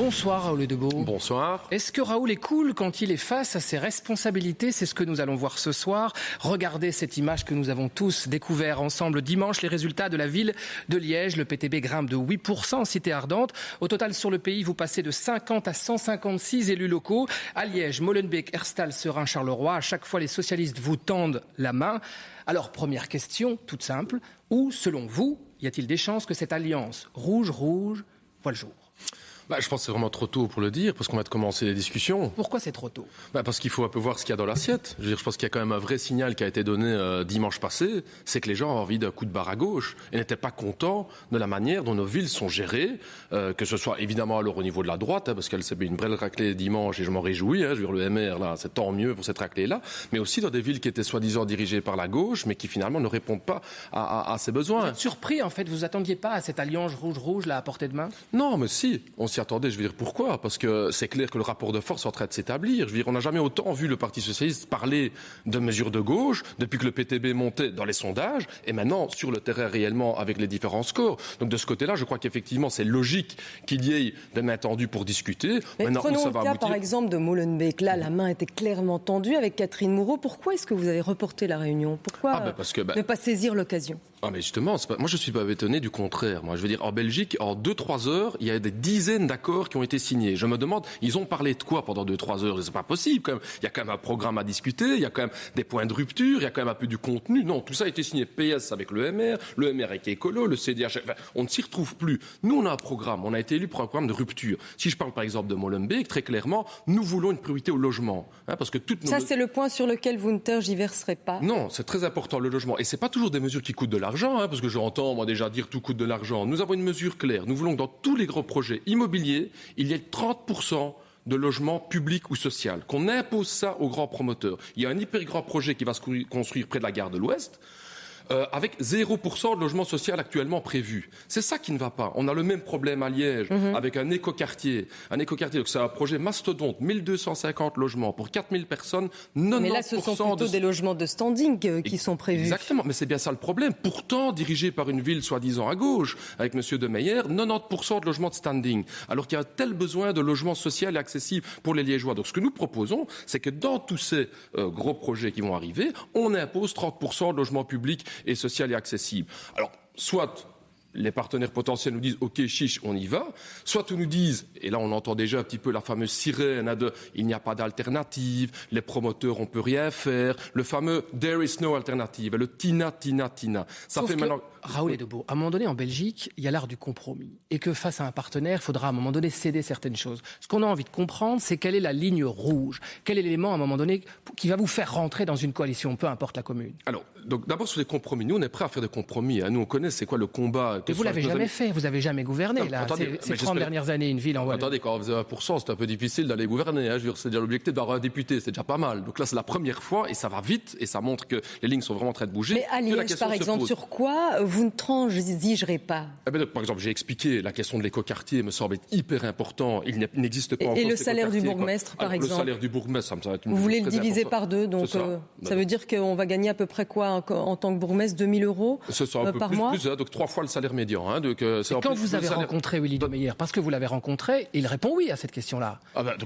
Bonsoir Raoul Debeau. Bonsoir. Est-ce que Raoul est cool quand il est face à ses responsabilités? C'est ce que nous allons voir ce soir. Regardez cette image que nous avons tous découvert ensemble dimanche, les résultats de la ville de Liège. Le PTB grimpe de 8% en cité ardente. Au total sur le pays, vous passez de 50 à 156 élus locaux. À Liège, Molenbeek, Herstal, Serein, Charleroi. À chaque fois, les socialistes vous tendent la main. Alors, première question, toute simple. Où, selon vous, y a-t-il des chances que cette alliance rouge-rouge voit le jour? Je pense que c'est vraiment trop tôt pour le dire, parce qu'on va commencer les discussions. Pourquoi c'est trop tôt? Parce qu'il faut un peu voir ce qu'il y a dans l'assiette. Je pense qu'il y a quand même un vrai signal qui a été donné dimanche passé, c'est que les gens ont envie d'un coup de barre à gauche et n'étaient pas contents de la manière dont nos villes sont gérées, que ce soit évidemment alors au niveau de la droite, parce qu'elle s'est mis une belle raclée dimanche et je m'en réjouis. Je veux dire, le MR, là, c'est tant mieux pour cette raclée-là, mais aussi dans des villes qui étaient soi-disant dirigées par la gauche, mais qui finalement ne répondent pas à ses besoins. Vous êtes surpris, en fait, vous attendiez pas à cette alliance rouge-rouge là à portée de main? Non, mais si, on s'y attendait. Je veux dire pourquoi? Parce que c'est clair que le rapport de force est en train de s'établir. Je veux dire, on n'a jamais autant vu le Parti socialiste parler de mesures de gauche depuis que le PTB montait dans les sondages et maintenant sur le terrain réellement avec les différents scores. Donc de ce côté-là, je crois qu'effectivement c'est logique qu'il y ait des mains tendues pour discuter. Mais maintenant, prenons ça le va cas aboutir... par exemple de Molenbeek. Là, la main était clairement tendue avec Catherine Moreau. Pourquoi est-ce que vous avez reporté la réunion? Pourquoi ne pas saisir l'occasion? Mais justement, moi je suis pas étonné du contraire. Moi, je veux dire, en Belgique, en 2-3 heures, il y a des dizaines d'accords qui ont été signés. Je me demande, ils ont parlé de quoi pendant 2-3 heures? C'est pas possible quand même. Il y a quand même un programme à discuter, il y a quand même des points de rupture, il y a quand même un peu du contenu. Non, tout ça a été signé. PS avec le MR avec Écolo, le CDH. Enfin, on ne s'y retrouve plus. Nous, on a un programme. On a été élus pour un programme de rupture. Si je parle par exemple de Molenbeek, très clairement, nous voulons une priorité au logement, parce que ça, c'est le point sur lequel vous ne tergiverserez pas. Non, c'est très important le logement, et c'est pas toujours des mesures qui coûtent de l'argent, parce que j'entends moi déjà dire tout coûte de l'argent. Nous avons une mesure claire. Nous voulons que dans tous les gros projets immobiliers, il y ait 30% de logements publics ou social, qu'on impose ça aux grands promoteurs. Il y a un hyper grand projet qui va se construire près de la gare de l'Ouest, avec 0% de logement social actuellement prévu. C'est ça qui ne va pas. On a le même problème à Liège, avec un écoquartier. Donc c'est un projet mastodonte, 1250 logements pour 4000 personnes, 90%... Mais là, ce sont plutôt des logements de standing qui sont prévus. Exactement, mais c'est bien ça le problème. Pourtant, dirigé par une ville soi-disant à gauche, avec M. De Meyer, 90% de logements de standing. Alors qu'il y a un tel besoin de logements sociaux et accessibles pour les Liégeois. Donc ce que nous proposons, c'est que dans tous ces gros projets qui vont arriver, on impose 30% de logements publics et social et accessible. Alors, soit les partenaires potentiels nous disent « Ok, chiche, on y va », soit ils nous disent, et là on entend déjà un petit peu la fameuse sirène de « Il n'y a pas d'alternative, les promoteurs, on peut rien faire », le fameux « There is no alternative », le « Tina ». Ça fait maintenant... Raoul Debeau, à un moment donné en Belgique, il y a l'art du compromis. Et que face à un partenaire, il faudra à un moment donné céder certaines choses. Ce qu'on a envie de comprendre, c'est quelle est la ligne rouge. Quel est l'élément à un moment donné qui va vous faire rentrer dans une coalition, peu importe la commune. Alors, donc d'abord sur les compromis, nous on est prêts à faire des compromis. Nous on connaît c'est quoi le combat. Mais vous l'avez jamais fait, vous n'avez jamais gouverné. Là, ces 30 dernières années, une ville en Wallonie. Attendez, quand on faisait 1%, c'est un peu difficile d'aller gouverner. Je veux dire, c'est déjà l'objectif d'avoir un député, c'est déjà pas mal. Donc là c'est la première fois et ça va vite et ça montre que les lignes sont vraiment en train de bouger. Mais à Liège, par exemple, sur quoi vous ne transigerez pas? Donc, par exemple, j'ai expliqué la question de l'écoquartier me semble être hyper important. Il n'existe pas encore. Et le salaire du bourgmestre, par exemple. Le salaire du bourgmestre, ça va être une Vous voulez le très diviser important. par deux, donc ça veut dire qu'on va gagner à peu près quoi en tant que bourgmestre, 2 000 euros par mois? Donc 3 fois le salaire médian. Quand vous avez rencontré Willy De Meyer, parce que vous l'avez rencontré, il répond oui à cette question-là.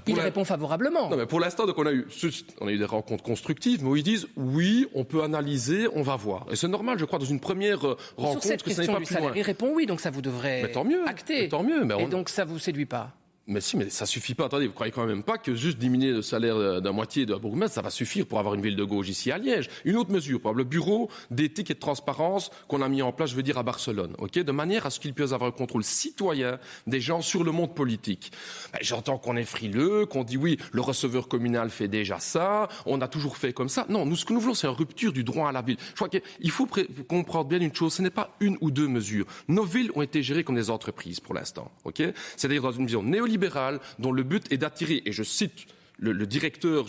Il répond favorablement. Non, mais pour l'instant, donc on a eu des rencontres constructives, mais où ils disent oui, on peut analyser, on va voir. Et c'est normal, je crois, dans une première rencontre, sur cette que ça n'est question pas du plus salaire, loin. il répond oui, donc ça vous devrait acter. Tant mieux. Et donc ça vous séduit pas? Mais si, mais ça suffit pas. Attendez, vous croyez quand même pas que juste diminuer le salaire d'un moitié d'un bourgmestre, ça va suffire pour avoir une ville de gauche ici à Liège. Une autre mesure, par exemple, le bureau d'éthique et de transparence qu'on a mis en place, je veux dire, à Barcelone, de manière à ce qu'ils puissent avoir un contrôle citoyen des gens sur le monde politique. J'entends qu'on est frileux, qu'on dit oui, le receveur communal fait déjà ça, on a toujours fait comme ça. Non, nous, ce que nous voulons, c'est une rupture du droit à la ville. Je crois qu'il faut comprendre bien une chose, ce n'est pas une ou deux mesures. Nos villes ont été gérées comme des entreprises pour l'instant, C'est-à-dire dans une vision néolibérale dont le but est d'attirer, et je cite le directeur,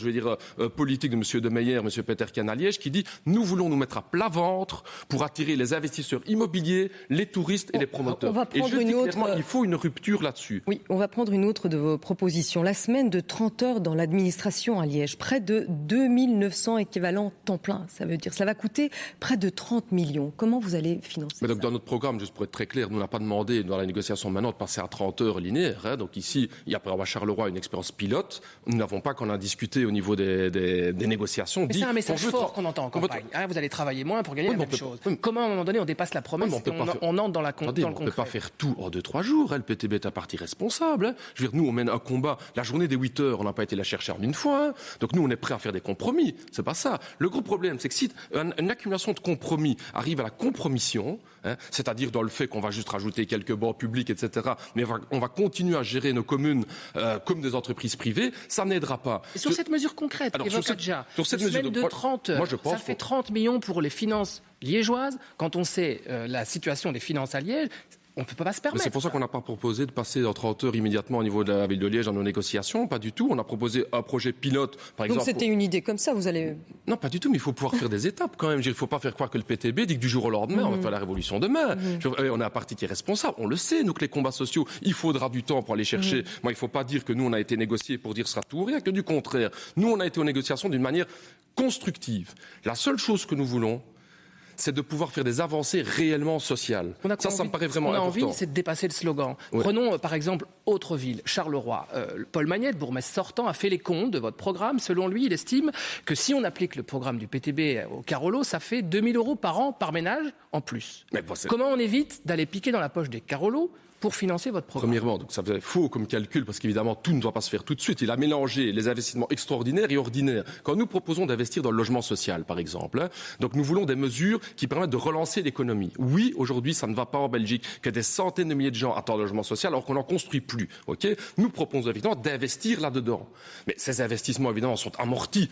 politique de M. de Meyer, M. Petercam à Liège, qui dit « Nous voulons nous mettre à plat ventre pour attirer les investisseurs immobiliers, les touristes et les promoteurs. » Et je dis clairement, il faut une rupture là-dessus. Oui, on va prendre une autre de vos propositions. La semaine de 30 heures dans l'administration à Liège, près de 2900 équivalents temps plein. Ça veut dire que ça va coûter près de 30 millions. Comment vous allez financer ça ? Dans notre programme, juste pour être très clair, nous n'avons pas demandé dans la négociation maintenant de passer à 30 heures linéaires. Donc ici, il y a à Charleroi une expérience pilote. Nous n'avons pas qu'on a discuté au niveau des négociations. Mais c'est un message fort qu'on entend en campagne. Vous allez travailler moins pour gagner la même chose. Comment à un moment donné on dépasse la promesse et on entre dans la concrète? On ne peut pas faire tout en 2-3 jours. Le PTB est un parti responsable. Je veux dire, nous on mène un combat. La journée des 8 heures, on n'a pas été la chercher en une fois. Donc nous on est prêt à faire des compromis. C'est pas ça. Le gros problème, c'est que si une accumulation de compromis arrive à la compromission, c'est-à-dire dans le fait qu'on va juste rajouter quelques bancs publics, etc., mais on va continuer à gérer nos communes comme des entreprises privées, ça n'aidera pas. Et sur cette mesure concrète, sur cette mesure de 30 heures, ça fait 30 millions pour les finances liégeoises. Quand on sait la situation des finances à Liège, on ne peut pas se permettre. C'est pour ça qu'on n'a pas proposé de passer dans 30 heures immédiatement au niveau de la ville de Liège dans nos négociations. Pas du tout. On a proposé un projet pilote, par exemple. Donc c'était une idée comme ça, vous allez... Non, pas du tout, mais il faut pouvoir faire des étapes quand même. Il ne faut pas faire croire que le PTB dit que du jour au lendemain, on va faire la révolution demain. On a un parti qui est responsable. On le sait, nous, que les combats sociaux, il faudra du temps pour aller chercher. Moi, il ne faut pas dire que nous, on a été négociés pour dire ce sera tout ou rien, que du contraire. Nous, on a été aux négociations d'une manière constructive. La seule chose que nous voulons, c'est de pouvoir faire des avancées réellement sociales. Ça me paraît vraiment important. Ce qu'on a envie, c'est de dépasser le slogan. Ouais. Prenons par exemple autre ville, Charleroi. Paul Magnette, bourgmestre sortant, a fait les comptes de votre programme. Selon lui, il estime que si on applique le programme du PTB au Carolo, ça fait 2 000 € par an par ménage en plus. Comment on évite d'aller piquer dans la poche des Carolos pour financer votre programme? Premièrement, donc ça faisait faux comme calcul parce qu'évidemment tout ne doit pas se faire tout de suite. Il a mélangé les investissements extraordinaires et ordinaires. Quand nous proposons d'investir dans le logement social, par exemple, donc nous voulons des mesures qui permettent de relancer l'économie. Oui, aujourd'hui, ça ne va pas en Belgique que des centaines de milliers de gens attendent un logement social alors qu'on n'en construit plus. Okay, nous proposons évidemment d'investir là-dedans. Mais ces investissements, évidemment, sont amortis.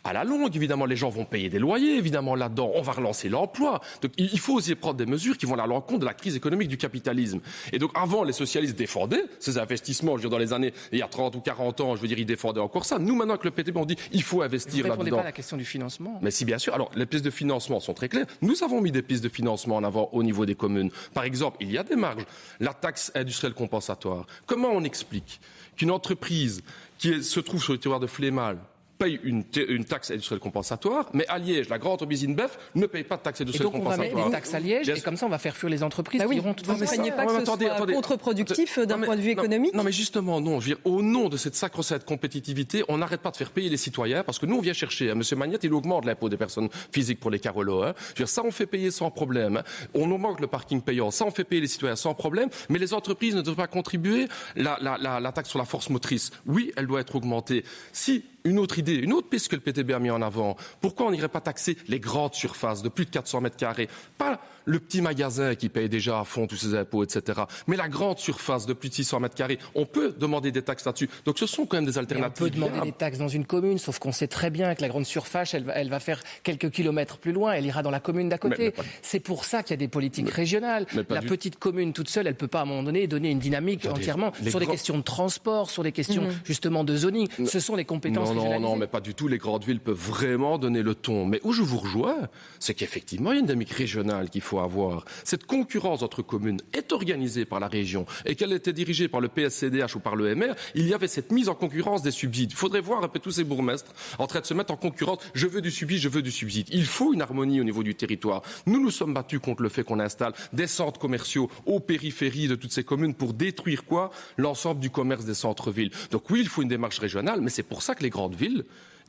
À la longue, évidemment, les gens vont payer des loyers, évidemment, là-dedans. On va relancer l'emploi. Donc, il faut aussi prendre des mesures qui vont aller à l'encontre de la crise économique du capitalisme. Et donc, avant, les socialistes défendaient ces investissements. Je veux dire, dans les années, il y a 30 ou 40 ans, je veux dire, ils défendaient encore ça. Nous, maintenant, avec le PTB, on dit, il faut investir là-dedans. Vous ne répondez pas à la question du financement. Mais si, bien sûr. Alors, les pistes de financement sont très claires. Nous avons mis des pistes de financement en avant au niveau des communes. Par exemple, il y a des marges. La taxe industrielle compensatoire. Comment on explique qu'une entreprise qui se trouve sur le territoire de Flémal paye une taxe industrielle compensatoire, mais à Liège, la grande entreprise InBev ne paye pas de taxe industrielle compensatoire. Et donc on va mettre des taxes à Liège, et comme ça on va faire fuir les entreprises qui iront... Vous ne craignez pas que ce soit contre-productif d'un point de vue économique? Non, mais justement, non. Je veux dire, au nom de cette sacro-sainte compétitivité, on n'arrête pas de faire payer les citoyens, parce que nous, on vient chercher. M. Magnette, il augmente l'impôt des personnes physiques pour les Carolos. Je veux dire, ça, on fait payer sans problème. On augmente le parking payant. Ça, on fait payer les citoyens sans problème. Mais les entreprises ne doivent pas contribuer. La taxe sur la force motrice, oui, elle doit être augmentée. Si une autre idée, une autre piste que le PTB a mis en avant. Pourquoi on n'irait pas taxer les grandes surfaces de plus de 400 mètres carrés? Pas le petit magasin qui paye déjà à fond tous ses impôts, etc. Mais la grande surface de plus de 600 mètres carrés. On peut demander des taxes là-dessus. Donc ce sont quand même des alternatives. On peut demander des taxes dans une commune, sauf qu'on sait très bien que la grande surface, elle va faire quelques kilomètres plus loin, elle ira dans la commune d'à côté. C'est pour ça qu'il y a des politiques régionales. La petite commune toute seule, elle ne peut pas à un moment donné donner une dynamique entièrement sur des questions de transport, sur des questions justement de zoning. Ce sont les compétences régionalisées. Non, mais pas du tout. Les grandes villes peuvent vraiment donner le ton. Mais où je vous rejoins, c'est qu'effectivement, il y a une dynamique régionale qu'il faut avoir. Cette concurrence entre communes est organisée par la région et qu'elle était dirigée par le PSCDH ou par le MR, il y avait cette mise en concurrence des subsides. Il faudrait voir un peu tous ces bourgmestres en train de se mettre en concurrence. Je veux du subside, je veux du subside. Il faut une harmonie au niveau du territoire. Nous nous sommes battus contre le fait qu'on installe des centres commerciaux aux périphéries de toutes ces communes pour détruire quoi? L'ensemble du commerce des centres-villes. Donc oui, il faut une démarche régionale, mais c'est pour ça que les grandes villes,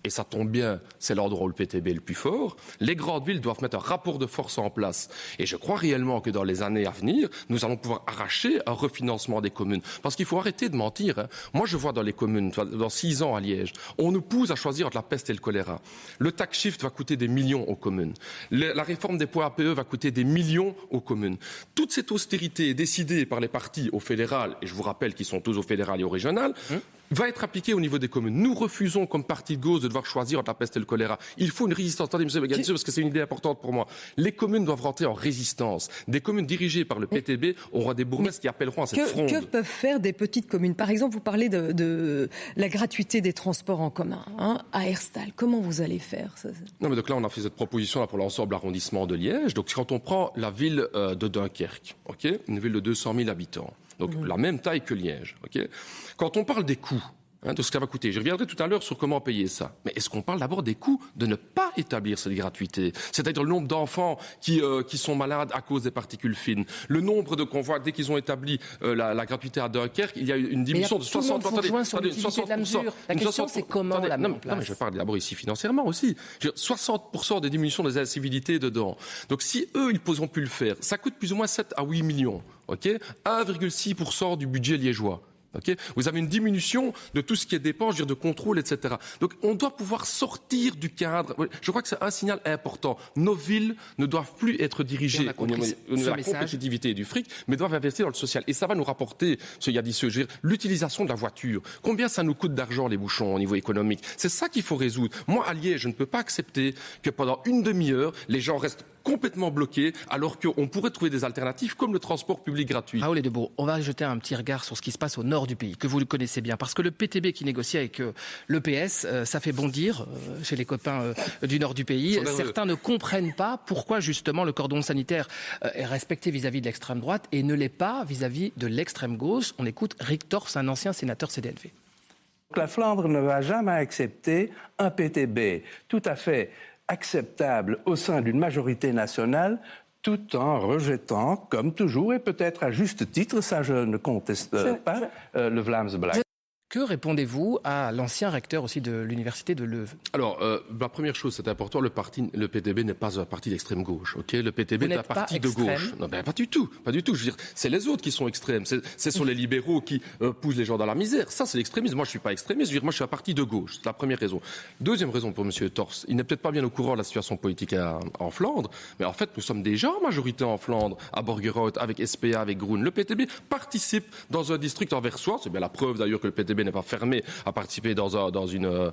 et ça tombe bien, c'est l'endroit où le PTB est le plus fort, les grandes villes doivent mettre un rapport de force en place. Et je crois réellement que dans les années à venir, nous allons pouvoir arracher un refinancement des communes. Parce qu'il faut arrêter de mentir. Moi, je vois dans les communes, dans 6 ans à Liège, on nous pousse à choisir entre la peste et le choléra. Le tax shift va coûter des millions aux communes. La réforme des poids APE va coûter des millions aux communes. Toute cette austérité décidée par les partis au fédéral, et je vous rappelle qu'ils sont tous au fédéral et au régional, va être appliquée au niveau des communes. Nous refusons, comme parti de gauche, de devoir choisir entre la peste et le choléra. Il faut une résistance. Attendez, monsieur Beganisio, parce que c'est une idée importante pour moi. Les communes doivent rentrer en résistance. Des communes dirigées par le PTB auront des bourgmestres qui appelleront à cette fronde. Que peuvent faire des petites communes? Par exemple, vous parlez de la gratuité des transports en commun à Herstal. Comment vous allez faire ça? Non, mais donc là, on a fait cette proposition là, pour l'ensemble de l'arrondissement de Liège. Donc, quand on prend la ville de Dunkerque, une ville de 200 000 habitants, donc la même taille que Liège, quand on parle des coûts, de ce que ça va coûter. Je reviendrai tout à l'heure sur comment payer ça. Mais est-ce qu'on parle d'abord des coûts de ne pas établir cette gratuité? C'est-à-dire le nombre d'enfants qui sont malades à cause des particules fines. Le nombre de convois, dès qu'ils ont établi la gratuité à Dunkerque, il y a une diminution de 60%. La question, c'est comment la mettre en place. Non, mais je parle d'abord ici financièrement aussi. 60% des diminutions des incivilités dedans. Donc si eux, ils n'oseront plus le faire, ça coûte plus ou moins 7 à 8 millions. 1,6% du budget liégeois. Vous avez une diminution de tout ce qui est dépenses, de contrôle, etc. Donc on doit pouvoir sortir du cadre. Je crois que c'est un signal important. Nos villes ne doivent plus être dirigées au niveau de la compétitivité et du fric, mais doivent investir dans le social. Et ça va nous rapporter, ce Yadisseux, l'utilisation de la voiture. Combien ça nous coûte d'argent, les bouchons, au niveau économique? C'est ça qu'il faut résoudre. Moi, à Liège, je ne peux pas accepter que pendant une demi-heure, les gens restent complètement bloqués, alors qu'on pourrait trouver des alternatives comme le transport public gratuit. Raoul Edebourg, on va jeter un petit regard sur ce qui se passe au nord du pays, que vous le connaissez bien, parce que le PTB qui négocie avec l'EPS, ça fait bondir chez les copains du nord du pays. Certains ne comprennent pas pourquoi justement le cordon sanitaire est respecté vis-à-vis de l'extrême droite et ne l'est pas vis-à-vis de l'extrême gauche. On écoute Rick Torfs, un ancien sénateur CDLV. La Flandre ne va jamais accepter un PTB tout à fait acceptable au sein d'une majorité nationale, tout en rejetant, comme toujours, et peut-être à juste titre, ça je ne conteste pas, le Vlaams Belang. Que répondez-vous à l'ancien recteur aussi de l'université de Leuven? Alors, la première chose, c'est important, le PTB n'est pas un parti d'extrême gauche, Le PTB est un parti de gauche. Non, pas du tout, pas du tout. Je veux dire, c'est les autres qui sont extrêmes. Ce sont les libéraux qui poussent les gens dans la misère. Ça, c'est l'extrémisme. Moi, je suis pas extrémiste. Je veux dire, moi, je suis un parti de gauche. C'est la première raison. Deuxième raison pour M. Torfs, il n'est peut-être pas bien au courant de la situation politique en Flandre, mais en fait, nous sommes déjà en majorité en Flandre, à Borgerhout, avec SPA, avec Groen. Le PTB participe dans un district anversois. C'est bien la preuve d'ailleurs que le PTB n'est pas fermé à participer dans une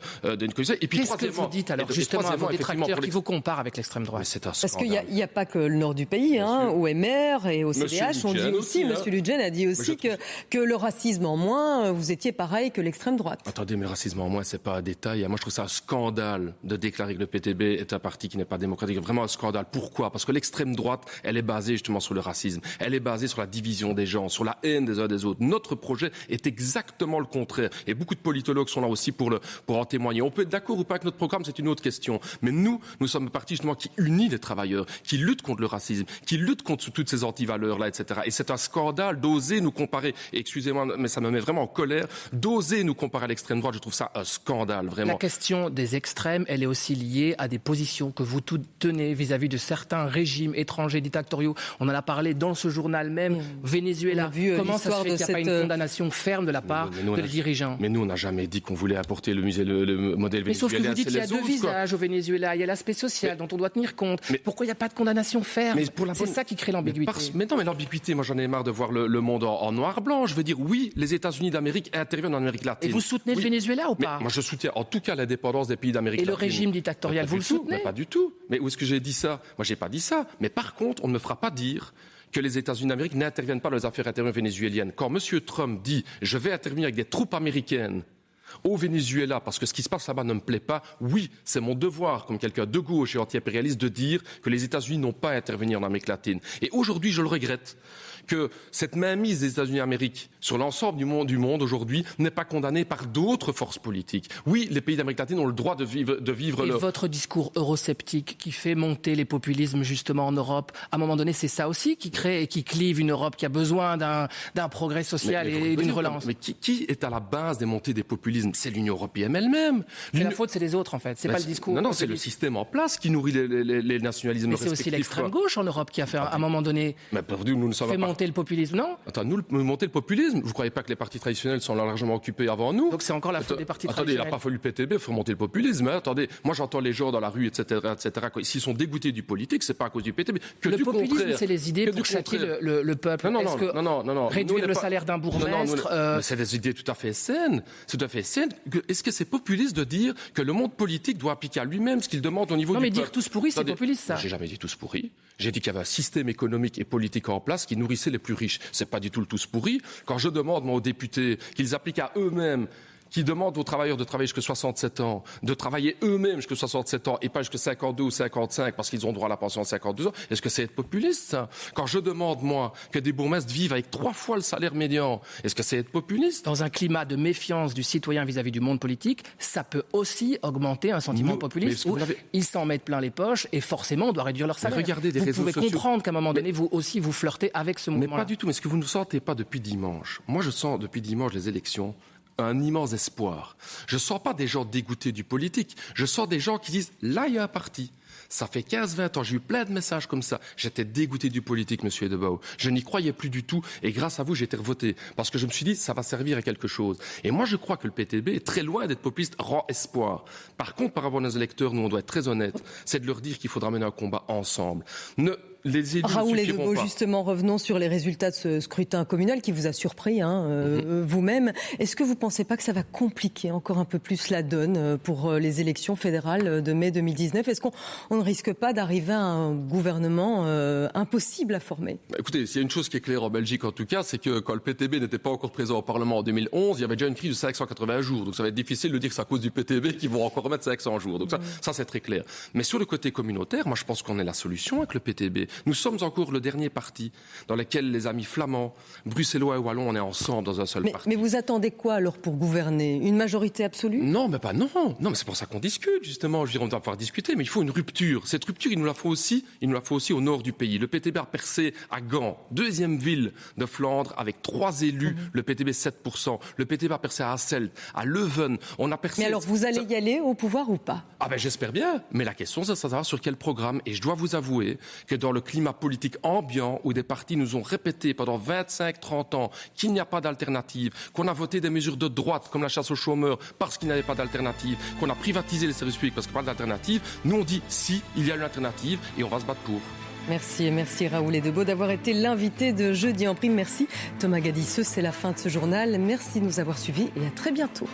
commission. Et puis, qu'est-ce que vous dites alors justement à vos détracteurs qui vous comparent avec l'extrême droite? Parce qu'il n'y a pas que le nord du pays, au MR et au CDH, on dit aussi, M. Ludgen a dit aussi que le racisme en moins, vous étiez pareil que l'extrême droite. Attendez, mais le racisme en moins, c'est pas un détail. Moi, je trouve ça un scandale de déclarer que le PTB est un parti qui n'est pas démocratique. Vraiment un scandale. Pourquoi? Parce que l'extrême droite, elle est basée justement sur le racisme. Elle est basée sur la division des gens, sur la haine des uns des autres. Notre projet est exactement le contraire. Et beaucoup de politologues sont là aussi pour en témoigner. On peut être d'accord ou pas avec notre programme, c'est une autre question. Mais nous sommes un parti justement qui unit les travailleurs, qui lutte contre le racisme, qui lutte contre toutes ces antivaleurs-là, etc. Et c'est un scandale d'oser nous comparer, excusez-moi, mais ça me met vraiment en colère, d'oser nous comparer à l'extrême droite. Je trouve ça un scandale, vraiment. La question des extrêmes, elle est aussi liée à des positions que vous tenez vis-à-vis de certains régimes étrangers dictatoriaux. On en a parlé dans ce journal même, Venezuela. Comment ça se fait qu'il n'y a pas une condamnation ferme de la part des dirigeants? Mais nous, on n'a jamais dit qu'on voulait apporter le modèle vénézuélien. Mais sauf que vous dites qu'il y a deux visages au Venezuela. Il y a l'aspect social dont on doit tenir compte. Pourquoi il n'y a pas de condamnation ferme? C'est ça qui crée l'ambiguïté. Mais non, mais l'ambiguïté, moi j'en ai marre de voir le monde en noir-blanc. Je veux dire, oui, les États-Unis d'Amérique interviennent en Amérique latine. Et vous soutenez le Venezuela ou pas? Moi je soutiens en tout cas l'indépendance des pays d'Amérique latine. Et le régime dictatorial, vous le soutenez? Pas du tout. Mais où est-ce que j'ai dit ça? Moi j'ai pas dit ça. Mais par contre, on ne me fera pas dire que les États-Unis d'Amérique n'interviennent pas dans les affaires intérieures vénézuéliennes. Quand M. Trump dit « je vais intervenir avec des troupes américaines », au Venezuela, parce que ce qui se passe là-bas ne me plaît pas, oui, c'est mon devoir, comme quelqu'un de gauche et anti-impérialiste, de dire que les États-Unis n'ont pas à intervenir en Amérique latine. Et aujourd'hui, je le regrette, que cette mainmise des États-Unis d'Amérique sur l'ensemble du monde aujourd'hui n'est pas condamnée par d'autres forces politiques. Oui, les pays d'Amérique latine ont le droit de vivre Et votre discours eurosceptique qui fait monter les populismes justement en Europe, à un moment donné, c'est ça aussi qui crée et qui clive une Europe qui a besoin d'un progrès social et d'une relance. Mais qui est à la base des montées des populismes? C'est l'Union européenne elle-même. La faute, c'est les autres en fait. C'est pas le discours. Non, c'est le système en place qui nourrit les nationalismes respectifs. Mais c'est aussi l'extrême gauche en Europe qui a fait à un moment donné fait monter le populisme, non? Attends, nous monter le populisme. Vous ne croyez pas que les partis traditionnels sont largement occupés avant nous? Donc c'est encore la faute des partis traditionnels. Attendez, il n'a pas fallu le PTB, il faut monter le populisme. Attendez, moi j'entends les gens dans la rue, etc. S'ils sont dégoûtés du politique, c'est pas à cause du PTB. Le populisme, c'est les idées pour châtier le peuple. Non. Réduire le salaire d'un bourgmestre. C'est des idées tout à fait saines. est-ce que c'est populiste de dire que le monde politique doit appliquer à lui-même ce qu'il demande au niveau du peuple? Non, mais dire tous pourris, c'est populiste, ça. J'ai jamais dit tous pourris. J'ai dit qu'il y avait un système économique et politique en place qui nourrissait les plus riches. C'est pas du tout le tous pourri. Quand je demande, moi, aux députés qu'ils appliquent à eux-mêmes, qui demandent aux travailleurs de travailler jusqu'à 67 ans, de travailler eux-mêmes jusqu'à 67 ans et pas jusqu'à 52 ou 55 parce qu'ils ont droit à la pension à 52 ans, est-ce que c'est être populiste, ça? Quand je demande, moi, que des bourgmestres vivent avec 3 fois le salaire médian, est-ce que c'est être populiste? Dans un climat de méfiance du citoyen vis-à-vis du monde politique, ça peut aussi augmenter un sentiment populiste où ils s'en mettent plein les poches et forcément on doit réduire leur salaire. Regardez des réseaux sociaux. Vous pouvez comprendre qu'à un moment donné, vous aussi, vous flirtez avec ce mouvement-là. Mais pas du tout. Mais est-ce que vous ne sentez pas depuis dimanche? Moi, je sens depuis dimanche les élections un immense espoir. Je ne sens pas des gens dégoûtés du politique. Je sens des gens qui disent, là, il y a un parti. Ça fait 15-20 ans, j'ai eu plein de messages comme ça. J'étais dégoûté du politique, monsieur Edebao. Je n'y croyais plus du tout. Et grâce à vous, j'ai été revoté. Parce que je me suis dit, ça va servir à quelque chose. Et moi, je crois que le PTB est très loin d'être populiste, rend espoir. Par contre, par rapport à nos électeurs, nous, on doit être très honnêtes. C'est de leur dire qu'il faudra mener un combat ensemble. Les élus Raoul ne Edebao, pas. Justement, revenons sur les résultats de ce scrutin communal qui vous a surpris vous-même. Est-ce que vous ne pensez pas que ça va compliquer encore un peu plus la donne pour les élections fédérales de mai 2019 ? Est-ce qu'on ne risque pas d'arriver à un gouvernement impossible à former ? Écoutez, s'il y a une chose qui est claire en Belgique en tout cas, c'est que quand le PTB n'était pas encore présent au Parlement en 2011, il y avait déjà une crise de 580 jours. Donc ça va être difficile de dire que c'est à cause du PTB qu'ils vont encore remettre 500 jours. Donc ça c'est très clair. Mais sur le côté communautaire, moi je pense qu'on est la solution avec le PTB. Nous sommes encore le dernier parti dans lequel les amis flamands, bruxellois et wallons, on est ensemble dans un seul parti. Mais vous attendez quoi alors pour gouverner ? Une majorité absolue ? Non, mais pas non. Non, mais c'est pour ça qu'on discute justement. Je veux dire, on doit pouvoir discuter, mais il faut une rupture. Cette rupture, il nous la faut aussi au nord du pays. Le PTB a percé à Gand, deuxième ville de Flandre, avec 3 élus. Le PTB 7%. Le PTB a percé à Hasselt, à Leuven. On a percé. Mais alors, vous allez y aller au pouvoir ou pas ? Ah ben j'espère bien. Mais la question, c'est de savoir sur quel programme. Et je dois vous avouer que dans le climat politique ambiant où des partis nous ont répété pendant 25-30 ans qu'il n'y a pas d'alternative, qu'on a voté des mesures de droite comme la chasse aux chômeurs parce qu'il n'y avait pas d'alternative, qu'on a privatisé les services publics parce qu'il n'y a pas d'alternative, nous on dit si, il y a une alternative et on va se battre pour. Merci Raoul Edebao d'avoir été l'invité de Jeudi en Prime. Merci Thomas Gadisseux, c'est la fin de ce journal. Merci de nous avoir suivis et à très bientôt.